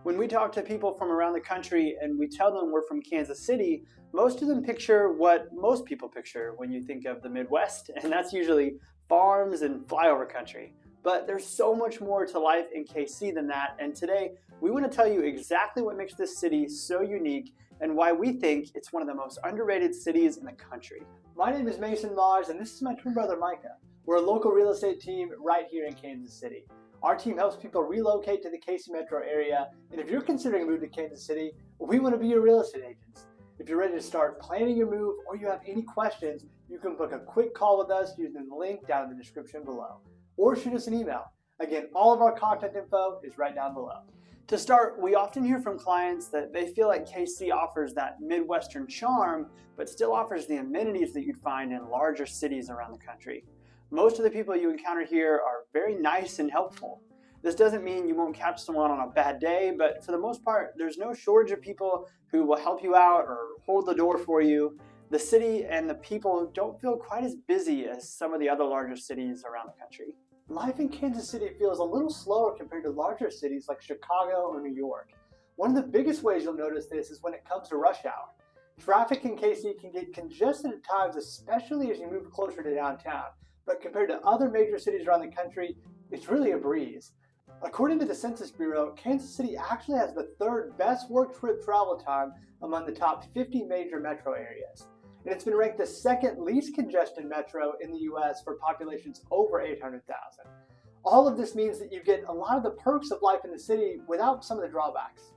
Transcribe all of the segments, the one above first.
When we talk to people from around the country and we tell them we're from Kansas City, most of them picture what most people picture when you think of the Midwest, and that's usually farms and flyover country. But there's so much more to life in KC than that, and today we want to tell you exactly what makes this city so unique and why we think it's one of the most underrated cities in the country. My name is Mason Mars, and this is my twin brother Micah. We're a local real estate team right here in Kansas City. Our team helps people relocate to the KC metro area, and if you're considering a move to Kansas City, we want to be your real estate agents. If you're ready to start planning your move or you have any questions, you can book a quick call with us using the link down in the description below. Or shoot us an email. Again, all of our contact info is right down below. To start, we often hear from clients that they feel like KC offers that Midwestern charm, but still offers the amenities that you'd find in larger cities around the country. Most of the people you encounter here are very nice and helpful. This doesn't mean you won't catch someone on a bad day, but for the most part, there's no shortage of people who will help you out or hold the door for you. The city and the people don't feel quite as busy as some of the other larger cities around the country. Life in Kansas City feels a little slower compared to larger cities like Chicago or New York. One of the biggest ways you'll notice this is when it comes to rush hour. Traffic in KC can get congested at times, especially as you move closer to downtown. But compared to other major cities around the country, it's really a breeze. According to the Census Bureau, Kansas City actually has the third best work trip travel time among the top 50 major metro areas. And it's been ranked the second least congested metro in the US for populations over 800,000. All of this means that you get a lot of the perks of life in the city without some of the drawbacks.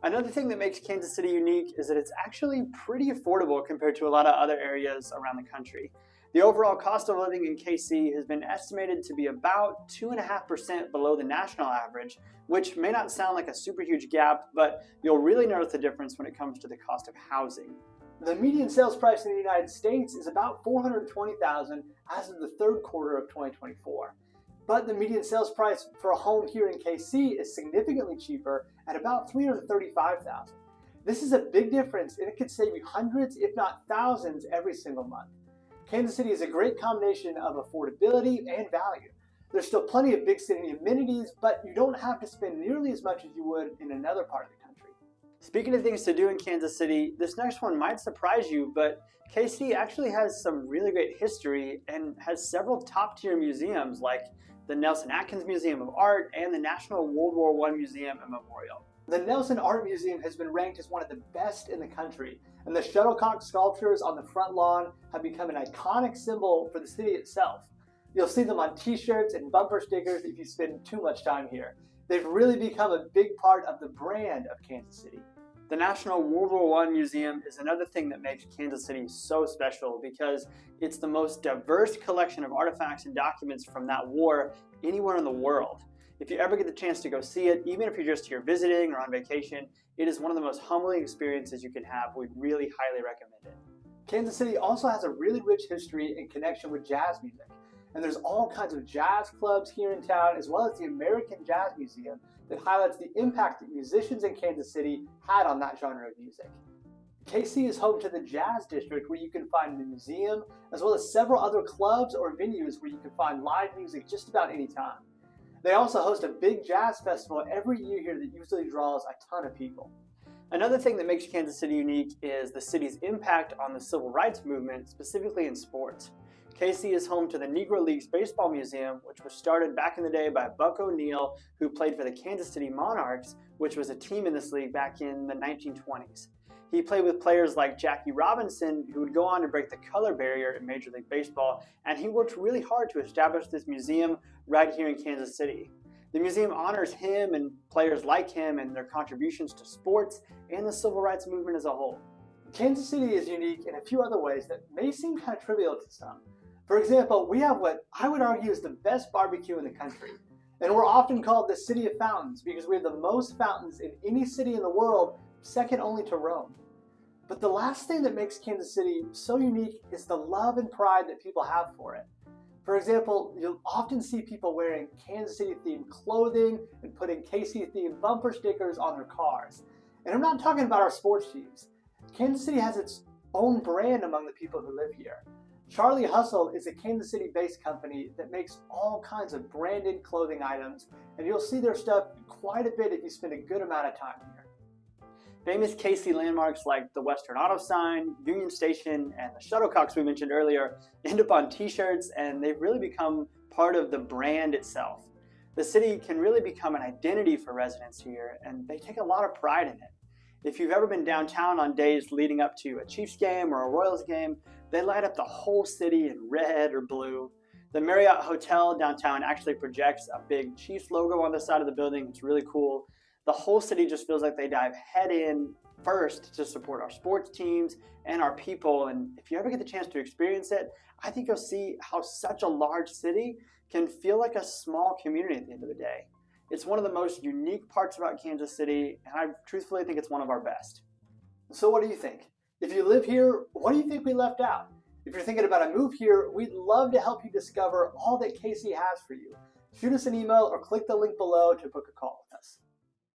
Another thing that makes Kansas City unique is that it's actually pretty affordable compared to a lot of other areas around the country. The overall cost of living in KC has been estimated to be about 2.5% below the national average, which may not sound like a super huge gap, but you'll really notice the difference when it comes to the cost of housing. The median sales price in the United States is about $420,000 as of the third quarter of 2024. But the median sales price for a home here in KC is significantly cheaper at about $335,000. This is a big difference, and it could save you hundreds, if not thousands, every single month. Kansas City is a great combination of affordability and value. There's still plenty of big city amenities, but you don't have to spend nearly as much as you would in another part of the country. Speaking of things to do in Kansas City, this next one might surprise you, but KC actually has some really great history and has several top-tier museums like the Nelson Atkins Museum of Art and the National World War I Museum and Memorial. The Nelson Art Museum has been ranked as one of the best in the country, and the shuttlecock sculptures on the front lawn have become an iconic symbol for the city itself. You'll see them on t-shirts and bumper stickers if you spend too much time here. They've really become a big part of the brand of Kansas City. The National World War I Museum is another thing that makes Kansas City so special because it's the most diverse collection of artifacts and documents from that war anywhere in the world. If you ever get the chance to go see it, even if you're just here visiting or on vacation, it is one of the most humbling experiences you can have. We'd really highly recommend it. Kansas City also has a really rich history in connection with jazz music. And there's all kinds of jazz clubs here in town, as well as the American Jazz Museum that highlights the impact that musicians in Kansas City had on that genre of music. KC is home to the Jazz District, where you can find the museum, as well as several other clubs or venues where you can find live music just about any time. They also host a big jazz festival every year here that usually draws a ton of people. Another thing that makes Kansas City unique is the city's impact on the civil rights movement, specifically in sports. KC is home to the Negro Leagues Baseball Museum, which was started back in the day by Buck O'Neil, who played for the Kansas City Monarchs, which was a team in this league back in the 1920s. He played with players like Jackie Robinson, who would go on to break the color barrier in Major League Baseball, and he worked really hard to establish this museum right here in Kansas City. The museum honors him and players like him and their contributions to sports and the civil rights movement as a whole. Kansas City is unique in a few other ways that may seem kind of trivial to some. For example, we have what I would argue is the best barbecue in the country. And we're often called the City of Fountains because we have the most fountains in any city in the world, second only to Rome. But the last thing that makes Kansas City so unique is the love and pride that people have for it. For example, you'll often see people wearing Kansas City themed clothing and putting KC themed bumper stickers on their cars. And I'm not talking about our sports teams. Kansas City has its own brand among the people who live here. Charlie Hustle is a Kansas City-based company that makes all kinds of branded clothing items, and you'll see their stuff quite a bit if you spend a good amount of time here. Famous KC landmarks like the Western Auto Sign, Union Station, and the shuttlecocks we mentioned earlier end up on t-shirts, and they've really become part of the brand itself. The city can really become an identity for residents here, and they take a lot of pride in it. If you've ever been downtown on days leading up to a Chiefs game or a Royals game, they light up the whole city in red or blue. The Marriott Hotel downtown actually projects a big Chiefs logo on the side of the building. It's really cool. The whole city just feels like they dive head in first to support our sports teams and our people. And if you ever get the chance to experience it, I think you'll see how such a large city can feel like a small community at the end of the day. It's one of the most unique parts about Kansas City, and I truthfully think it's one of our best. So what do you think? If you live here, what do you think we left out? If you're thinking about a move here, we'd love to help you discover all that KC has for you. Shoot us an email or click the link below to book a call.